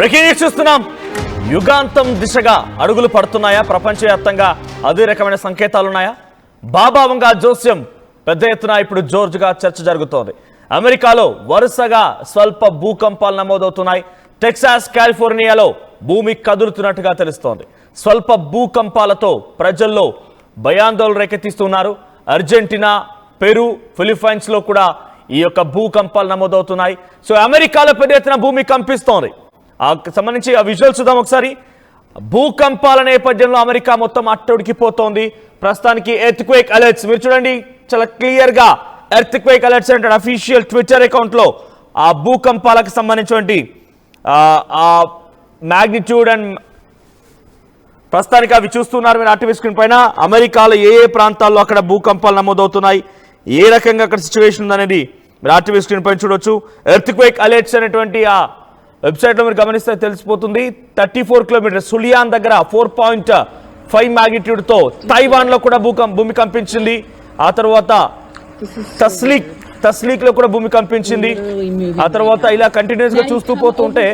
Breaking news చూస్తున్నాం. యుగాంతం దిశగా అడుగులు పడుతున్నాయా? ప్రపంచవ్యాప్తంగా అదే రకమైన సంకేతాలున్నాయా? బాబావంగా జోస్యం పెద్ద ఎత్తున ఇప్పుడు జోర్జ్గా చర్చ జరుగుతోంది. అమెరికాలో వరుసగా స్వల్ప భూకంపాలు నమోదవుతున్నాయి. టెక్సాస్, కాలిఫోర్నియాలో భూమి కదులుతున్నట్టుగా తెలుస్తోంది. స్వల్ప భూకంపాలతో ప్రజల్లో భయాందోళన రేకెత్తిస్తున్నారు. అర్జెంటీనా, పెరు, ఫిలిప్పైన్స్ లో కూడా ఈ యొక్క భూకంపాలు నమోదవుతున్నాయి. సో అమెరికాలో పెద్ద ఎత్తున భూమి కంపిస్తోంది. సంబంధించి ఆ విజువల్స్ చూద్దాం ఒకసారి. భూకంపాల నేపథ్యంలో అమెరికా మొత్తం అట్టడికిపోతోంది. ప్రస్తుతానికి ఎర్త్క్వేక్ అలర్ట్స్ మీరు చూడండి, చాలా క్లియర్ గా ఎర్త్క్వేక్ అలర్ట్స్ అంటే అఫీషియల్ ట్విట్టర్ అకౌంట్ లో ఆ భూకంపాలకు సంబంధించినటువంటి ఆ మ్యాగ్నిట్యూడ్ అండ్ ప్రస్తుతానికి అవి చూస్తున్నారు మీరు ఆర్టీవీ స్క్రీన్ పైన. అమెరికాలో ఏ ప్రాంతాల్లో అక్కడ భూకంపాలు నమోదవుతున్నాయి, ఏ రకంగా అక్కడ సిచ్యువేషన్ ఉందనేది మీరు ఆర్టీవీ స్క్రీన్ పైన చూడొచ్చు. ఎర్త్క్వేక్ అలర్ట్స్ అనేటువంటి ఆ వెబ్సైట్లో మీరు గమనిస్తే తెలిసిపోతుంది. 34 కిలోమీటర్స్ సులియాన్ దగ్గర 4.5 మ్యాగ్నిట్యూడ్తో తైవాన్ లో కూడా భూమి కంపించింది. ఆ తర్వాత తస్లీక్ లో కూడా భూమి కంపించింది. ఆ తర్వాత ఇలా కంటిన్యూస్ గా చూస్తూ పోతుంటే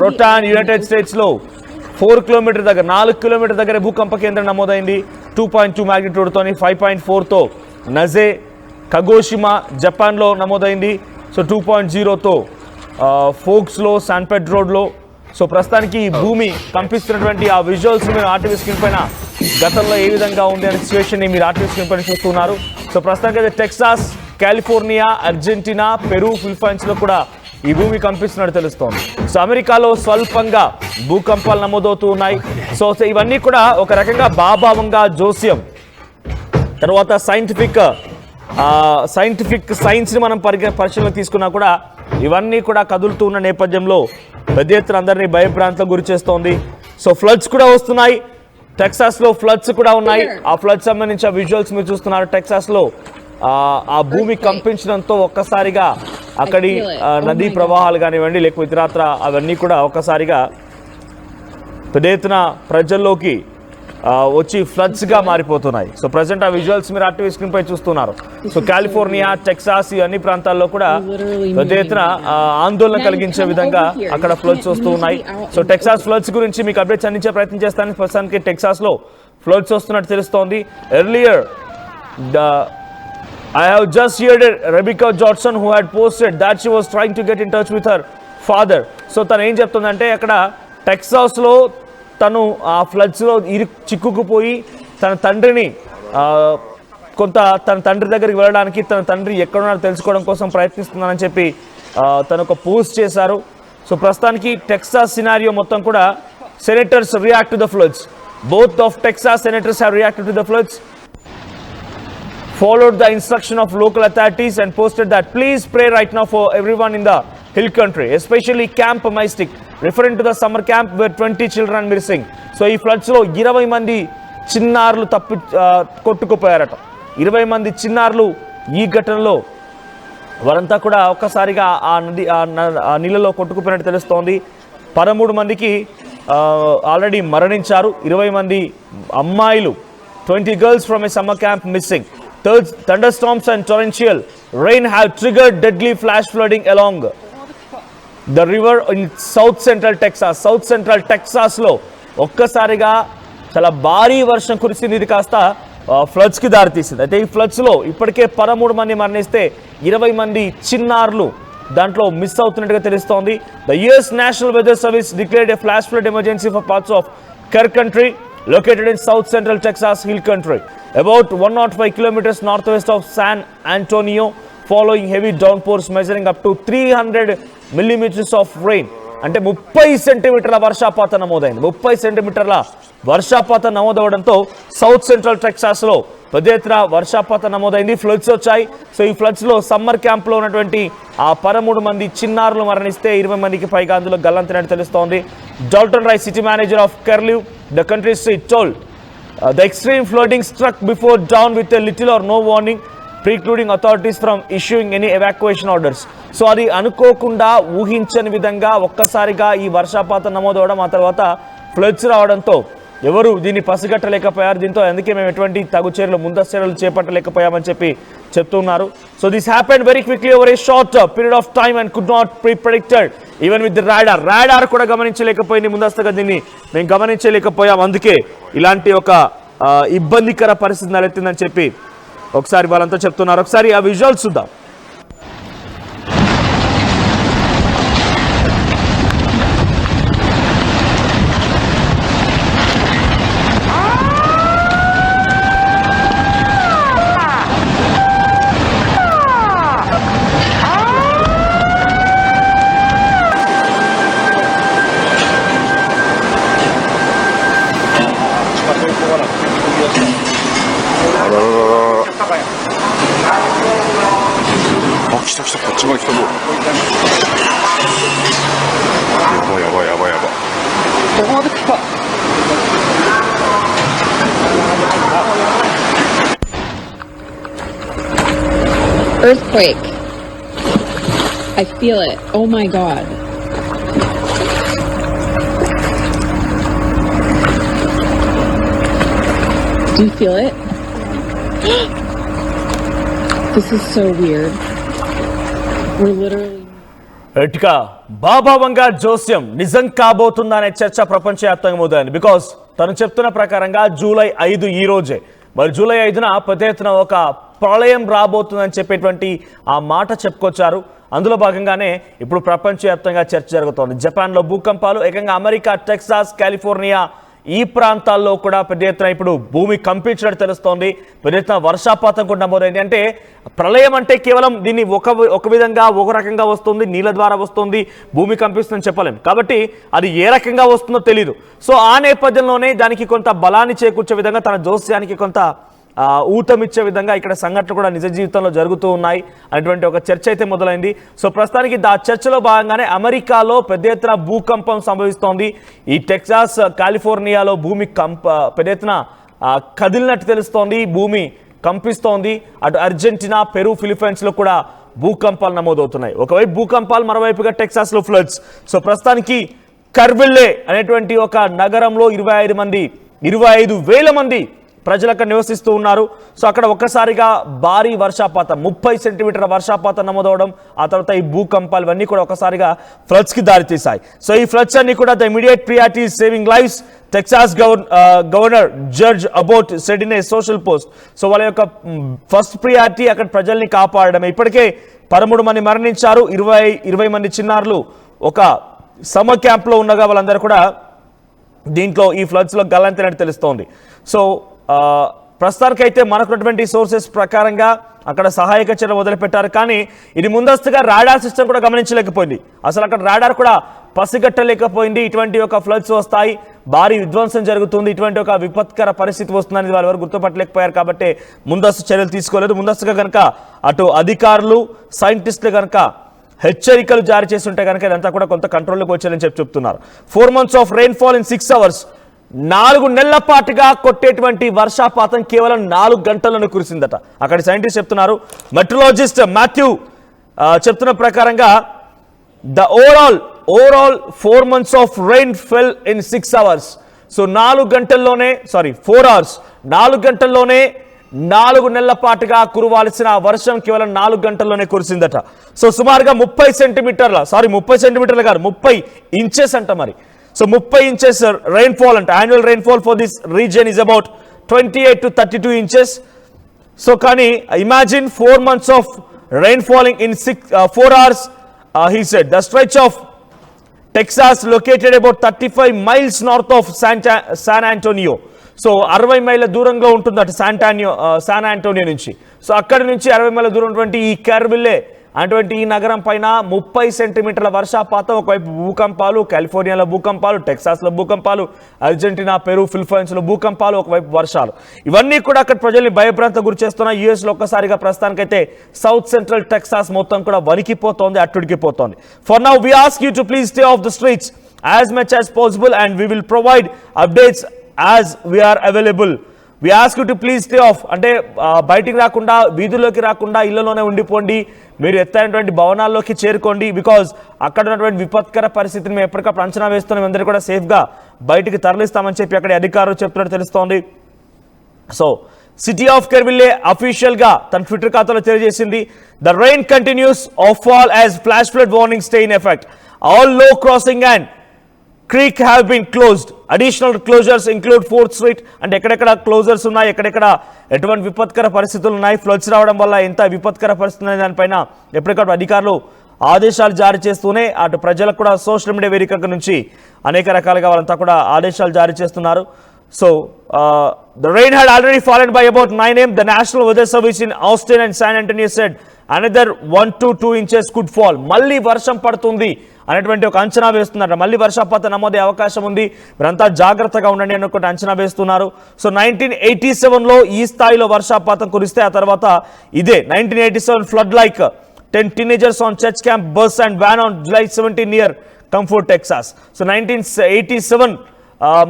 రొటాన్ యునైటెడ్ స్టేట్స్ లో 4 కిలోమీటర్ దగ్గర 4 కిలోమీటర్ దగ్గర భూకంప కేంద్రం నమోదైంది 2.2 మ్యాగ్నిట్యూడ్తో. 5.4తో నజే కగోషిమా జపాన్ లో నమోదైంది. సో 2.0తో ఫోక్స్లో, శాన్ పెడ్రోలో. సో ప్రస్తుతానికి ఈ భూమి కంపిస్తున్నటువంటి ఆ విజువల్స్ మీరు ఆర్టీవీ స్క్రీన్ పైన గతంలో ఏ విధంగా ఉంది అనే సిచ్యువేషన్ ని మీరు ఆర్టీవీ స్క్రీన్ పైన చూస్తున్నారు. సో ప్రస్తుతానికి అయితే Texas, California, Argentina, Peru, Philippines లో కూడా ఈ భూమి కంపిస్తున్నట్టు తెలుస్తోంది. సో అమెరికాలో స్వల్పంగా భూకంపాలు నమోదవుతూ ఉన్నాయి. సో ఇవన్నీ కూడా ఒక రకంగా బాబావంగా జోస్యం, తర్వాత సైన్స్ని మనం పరిశీలన తీసుకున్నా కూడా ఇవన్నీ కూడా కదులుతూ ఉన్న నేపథ్యంలో పెద్ద ఎత్తున అందరినీ భయభ్రాంతులకు గురి చేస్తోంది. సో ఫ్లడ్స్ కూడా వస్తున్నాయి. టెక్సాస్ లో ఫ్లడ్స్ కూడా ఉన్నాయి. ఆ ఫ్లడ్స్ సంబంధించిన విజువల్స్ మీరు చూస్తున్నారు. టెక్సాస్ లో ఆ భూమి కంపించడంతో ఒక్కసారిగా అక్కడి నదీ ప్రవాహాలు కానివ్వండి, లేకపోతే ఇతరత్ర అవన్నీ కూడా ఒక్కసారిగా పెద్ద ఎత్తున ప్రజల్లోకి వచ్చి ఫ్లడ్స్ గా మారిపోతున్నాయి. సో ప్రజెంట్ ఆ విజువల్స్ మీరు ఆర్టీవీ స్క్రీన్ పై చూస్తున్నారు. సో కాలిఫోర్నియా, టెక్సాస్ ఈ అన్ని ప్రాంతాల్లో కూడా పెద్ద ఎత్తున ఆందోళన కలిగించే విధంగా అక్కడ ఫ్లడ్స్ వస్తూ ఉన్నాయి. సో టెక్సాస్ ఫ్లడ్స్ గురించి మీకు అప్డేట్స్ అందించే ప్రయత్నం చేస్తాను. ప్రస్తుతానికి టెక్సాస్ లో ఫ్లడ్స్ వస్తున్నట్టు తెలుస్తోంది. Earlier I have just heard Rebecca Johnson who had posted that she was trying to get in touch with her father. So తను ఏం చెప్తుందంటే అక్కడ టెక్సాస్లో తను ఆ ఫ్లడ్స్లో చిక్కుకుపోయి తన తండ్రిని తన తండ్రి దగ్గరికి వెళ్ళడానికి, తన తండ్రి ఎక్కడున్నారో తెలుసుకోవడం కోసం ప్రయత్నిస్తున్నానని చెప్పి తను ఒక పోస్ట్ చేశారు. సో ప్రస్తుతానికి టెక్సాస్ సినారియో మొత్తం కూడా senators react to the floods. Both of Texas senators have reacted to the floods, followed the instruction of local authorities and posted that please pray right now for everyone in the hill country, especially Camp Mystic, referring to the summer camp where 20 children missing. So ఈ floods లో 20 మంది చిన్నారులు కొట్టుకుపోయారట. 20 మంది చిన్నారులు ఈ ఘటనలో వారంతా కూడా ఒక్కసారిగా ఆ నీళ్ళలో కొట్టుకుపోయినట్టు తెలుస్తోంది. 13 మందికి ఆల్రెడీ మరణించారు. 20 మంది అమ్మాయిలు, 20 girls from a summer camp missing. Thunderstorms and torrential rain have triggered deadly flash flooding along the river in south central Texas. South central Texas లో ఒక్కసారిగా చాలా భారీ వర్షం కురిసింది. ఇది కాస్త ఫ్లడ్స్ కి దారితీసింది. అయితే ఈ ఫ్లడ్స్ లో ఇప్పటికే 13 మంది మరణిస్తే 20 మంది చిన్నారులు దాంట్లో మిస్ అవుతున్నట్టుగా తెలుస్తోంది. The US National Weather Service declared a flash flood emergency for parts of Kerr Country located in south central Texas Hill Country, about 105 kilometers northwest of San Antonio, following heavy downpours measuring up to 300 millimeters of rain. అంటే 30 సెంటీమీటర్ల వర్షపాతం నమోదైంది. 30 సెంటీమీటర్ల వర్షపాతం నమోదవడంతో south central Texas లో పెద్ద ఎత్తున వర్షపాతం నమోదైంది. ఫ్లడ్స్ వచ్చాయి. సో ఈ ఫ్లడ్స్ లో సమ్మర్ క్యాంప్ లో ఉన్నటువంటి ఆ 13 మంది చిన్నారులు మరణిస్తే 20 మందికి పైగా అందులో గల్లంతినట్టు తెలుస్తోంది. Dalton Rice city manager of కెర్లివ్, the country street, told the extreme flooding struck before dawn with a little or no warning, precluding authorities from issuing any evacuation orders. So అది అనుకోకుండా ఊహించని విధంగా ఒక్కసారిగా ఈ వర్షపాతం నమోదవడం, ఆ తర్వాత ఫ్లడ్స్ రావడంతో ఎవరు దీన్ని పసిగట్టలేకపోయారు. దీంతో అందుకే మేము ఎటువంటి తగు చర్యలు ముందస్తు చర్యలు చేపట్టలేకపోయామని చెప్పి చెప్తున్నారు. So this happened very quickly over a short period of time and could not be predicted even with radar కూడా గమనించలేకపోయింది, ముందస్తుగా దీన్ని మేము గమనించలేకపోయాం, అందుకే ఇలాంటి ఒక ఇబ్బందికర పరిస్థితి నెలెత్తిందని చెప్పి ఒకసారి వాళ్ళంతా చెప్తున్నారు. ఒకసారి ఆ visuals చూద్దాం.来た来た、こっちまで来たぞ。やばいやばいやばいやばい。ここまで来た。Earthquake. I feel it. Oh my god. Do you feel it? This is so weird. We're literally ఇటుక బాబా వంగా జోస్యం నిజం కాబోతుందనే చర్చ ప్రపంచవ్యాప్తంగా మొదలైంది. బికాస్ తను చెప్తున్న ప్రకారంగా జూలై 5 ఈ రోజే, మరి జూలై 5న పెద్ద ఎత్తున ఒక ప్రళయం రాబోతుందని చెప్పేటువంటి ఆ మాట చెప్పుకొచ్చారు. అందులో భాగంగానే ఇప్పుడు ప్రపంచవ్యాప్తంగా చర్చ జరుగుతోంది. జపాన్లో భూకంపాలు, ఏకంగా అమెరికా, టెక్సాస్, కాలిఫోర్నియా ఈ ప్రాంతాల్లో కూడా పెద్ద ఎత్తున ఇప్పుడు భూమి కంపించినట్టు తెలుస్తోంది. పెద్ద ఎత్తున వర్షాపాతం కూడా నమోదైంది. అంటే ప్రళయం అంటే కేవలం దీన్ని ఒక విధంగా ఒక రకంగా వస్తుంది, నీళ్ళ ద్వారా వస్తుంది, భూమి కంపిస్తుందని చెప్పలేం. కాబట్టి అది ఏ రకంగా వస్తుందో తెలియదు. సో ఆ నేపథ్యంలోనే దానికి కొంత బలాన్ని చేకూర్చే విధంగా, తన జోస్యానికి కొంత ఊతమిచ్చే విధంగా ఇక్కడ సంఘటనలు కూడా నిజ జీవితంలో జరుగుతూ ఉన్నాయి అనేటువంటి ఒక చర్చ అయితే మొదలైంది. సో ప్రస్తుతానికి ఆ చర్చలో భాగంగానే అమెరికాలో పెద్ద ఎత్తున భూకంపం సంభవిస్తోంది. ఈ టెక్సాస్, కాలిఫోర్నియాలో భూమి పెద్ద ఎత్తున కదిలినట్టు తెలుస్తోంది, భూమి కంపిస్తోంది. అటు అర్జెంటీనా, పెరు, ఫిలిప్పైన్స్లో కూడా భూకంపాలు నమోదవుతున్నాయి. ఒకవైపు భూకంపాలు, మరోవైపుగా టెక్సాస్లో ఫ్లడ్స్. సో ప్రస్తుతానికి కర్విల్లే అనేటువంటి ఒక నగరంలో 25,000 మంది ప్రజలు అక్కడ నివసిస్తూ ఉన్నారు. సో అక్కడ ఒక్కసారిగా భారీ వర్షాపాతం, 30 సెంటీమీటర్ల వర్షాపాతం నమోదవడం, ఆ తర్వాత ఈ భూకంపాలు ఇవన్నీ కూడా ఒకసారిగా ఫ్లడ్స్కి దారితీశాయి. సో ఈ ఫ్లడ్స్ అన్ని కూడా the immediate priority saving lives, Texas governor judge about said in a social post. So వాళ్ళ యొక్క ఫస్ట్ ప్రియారిటీ అక్కడ ప్రజల్ని కాపాడడమే. ఇప్పటికే 13 మంది మరణించారు, 20 మంది చిన్నారులు ఒక సమ్మర్ క్యాంప్లో ఉండగా వాళ్ళందరూ కూడా దీంట్లో ఈ ఫ్లడ్స్లో గల్లంతైనట్టు తెలుస్తోంది. సో ప్రస్తుతానికైతే మనకున్నటువంటి సోర్సెస్ ప్రకారంగా అక్కడ సహాయక చర్యలు మొదలుపెట్టారు. కానీ ఇది ముందస్తుగా రాడార్ సిస్టమ్ కూడా గమనించలేకపోయింది. అసలు అక్కడ రాడార్ కూడా పసిగట్టలేకపోయింది. ఇటువంటి ఒక ఫ్లడ్స్ వస్తాయి, భారీ విధ్వంసం జరుగుతుంది, ఇటువంటి ఒక విపత్కర పరిస్థితి వస్తుందని వాళ్ళ వరకు గుర్తుపట్టలేకపోయారు. కాబట్టి ముందస్తు చర్యలు తీసుకోలేదు. ముందస్తుగా కనుక అటు అధికారులు, సైంటిస్టులు కనుక హెచ్చరికలు జారీ చేస్తుంటే కనుక ఇదంతా కూడా కొంత కంట్రోల్లోకి వచ్చారని చెప్తున్నారు. 4 months of rainfall in 6 hours. 4 నెలల పాటుగా కొట్టేటువంటి వర్షాపాతం కేవలం 4 గంటల్లోనే కురిసిందట. అక్కడ సైంటిస్ట్ చెప్తున్నారు. మెట్రలాజిస్ట్ మాథ్యూ చెప్తున్న ప్రకారంగా the overall 4 months of rain fell in 6 hours. So 4 గంటల్లోనే 4 hours, 4 గంటల్లోనే 4 నెలల పాటుగా కురవాల్సిన వర్షం కేవలం 4 గంటల్లోనే కురిసిందట. సో సుమారుగా 30 సెంటీమీటర్లు కాదు, 30 ఇంచెస్ అంట. మరి so 30 inches rainfall and annual rainfall for this region is about 28 to 32 inches. So kani imagine 4 months of rain falling in 4 hours. He said the stretch of Texas located about 35 miles north of San Antonio. So 60 మైళ్ళ దూరంలో ఉంటుంది అటు San Antonio నుంచి. So అక్కడి నుంచి 60 మైళ్ళ దూరం ఉన్నటువంటి ఈ కర్విల్లే అటువంటి ఈ నగరం పైన 30 సెంటీమీటర్ల వర్షాపాతం. ఒకవైపు భూకంపాలు, కాలిఫోర్నియాలో భూకంపాలు, టెక్సాస్లో భూకంపాలు, అర్జెంటీనా, పెరు, ఫిలిప్పైన్స్లో భూకంపాలు, ఒకవైపు వర్షాలు, ఇవన్నీ కూడా అక్కడ ప్రజల్ని భయభ్రాంత గురి చేస్తున్న యుఎస్లో ఒక్కసారిగా ప్రస్తుతానికైతే సౌత్ సెంట్రల్ టెక్సాస్ మొత్తం కూడా వణికిపోతోంది, అట్టుడికిపోతోంది. For now we ask you to please stay off the streets as much as possible and we will provide updates as we are available. We ask you to please stay off. అంటే బయటికి రాకుండా, వీధుల్లోకి రాకుండా ఇళ్లలోనే ఉండిపోండి, మీరు ఎత్తైనటువంటి భవనాల్లోకి చేరుకోండి. బికాజ్ అక్కడ ఉన్నటువంటి విపత్కర పరిస్థితిని మేము ఎప్పటికప్పుడు అంచనా వేస్తున్నాం, అందరూ కూడా సేఫ్గా బయటికి తరలిస్తామని చెప్పి అక్కడ అధికారులు చెప్తున్నట్టు తెలుస్తోంది. సో సిటీ ఆఫ్ కెర్విల్లే అఫీషియల్గా తన ట్విట్టర్ ఖాతాలో తెలియజేసింది, the rain continuous of fall as flash flood warning stay in effect. All low crossing and creek have been closed. Additional closures include 4th Street అంటే ఎక్కడెక్కడ క్లోజర్స్ ఉన్నాయి, ఎక్కడెక్కడ ఎటువంటి విపత్కర పరిస్థితులు ఉన్నాయి, ఫ్లడ్స్ రావడం వల్ల ఎంత విపత్కర పరిస్థితులు ఉన్నాయి దానిపైన ఎప్పటికప్పుడు అధికారులు ఆదేశాలు జారీ చేస్తూనే అటు ప్రజలకు కూడా సోషల్ మీడియా వేదిక నుంచి అనేక రకాలుగా వాళ్ళంతా కూడా ఆదేశాలు జారీ చేస్తున్నారు. So, the rain had already fallen by about 9 a.m. The National Weather Service in Austin and San Antonio said another 1 to 2 inches could fall. మళ్ళీ వర్షం పడుతుంది అనేటువంటి ఒక అంచనా వేస్తున్నారు. మళ్ళీ వర్షపాతం నమోదే అవకాశం ఉంది, మీరంతా జాగ్రత్తగా ఉండండి అని ఒకటి అంచనా వేస్తున్నారు. సో 1987లో ఈ స్థాయిలో వర్షపాతం కురిస్తే ఆ తర్వాత ఇదే 1987 flood like 10 teenagers on church camp bus and van on July 17 near Comfort, Texas. So 1987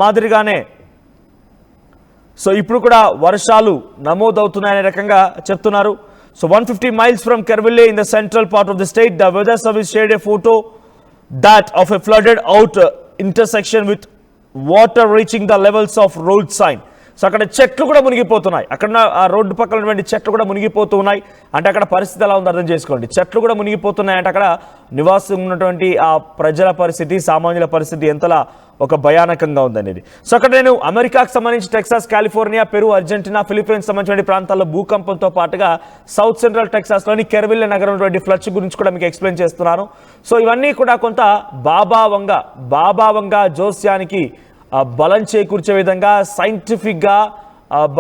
మాదిరిగానే సో ఇప్పుడు కూడా వర్షాలు నమోదవుతున్నాయనే రకంగా చెప్తున్నారు. So 150 miles from Kerrville in the central part of the state, the weather service shared a photo that of a flooded out intersection with water reaching the levels of road sign. So అక్కడ చెట్లు కూడా మునిగిపోతున్నాయి, అక్కడ ఆ road పక్కన ఉన్నటువంటి చెట్లు కూడా మునిగిపోతూ ఉన్నాయి. అంటే అక్కడ పరిస్థితి ఎలా ఉందో అర్థం చేసుకోండి. చెట్లు కూడా మునిగిపోతున్నాయి అంటే అక్కడ నివాసం ఉన్నటువంటి ఆ ప్రజల పరిస్థితి, సామాన్యుల పరిస్థితి ఎంతలా ఒక భయానకంగా ఉందనేది. సో అక్కడ నేను అమెరికాకు సంబంధించి Texas, California, Peru, Argentina, Philippines సంబంధించిన ప్రాంతాల్లో భూకంపంతో పాటుగా సౌత్ సెంట్రల్ టెక్సాస్లోని కెర్విల్లే నగరం ఫ్లడ్స్ గురించి కూడా మీకు ఎక్స్ప్లెయిన్ చేస్తున్నాను. సో ఇవన్నీ కూడా కొంత బాబా వంగ జోస్యానికి బలం చేకూర్చే విధంగా సైంటిఫిక్గా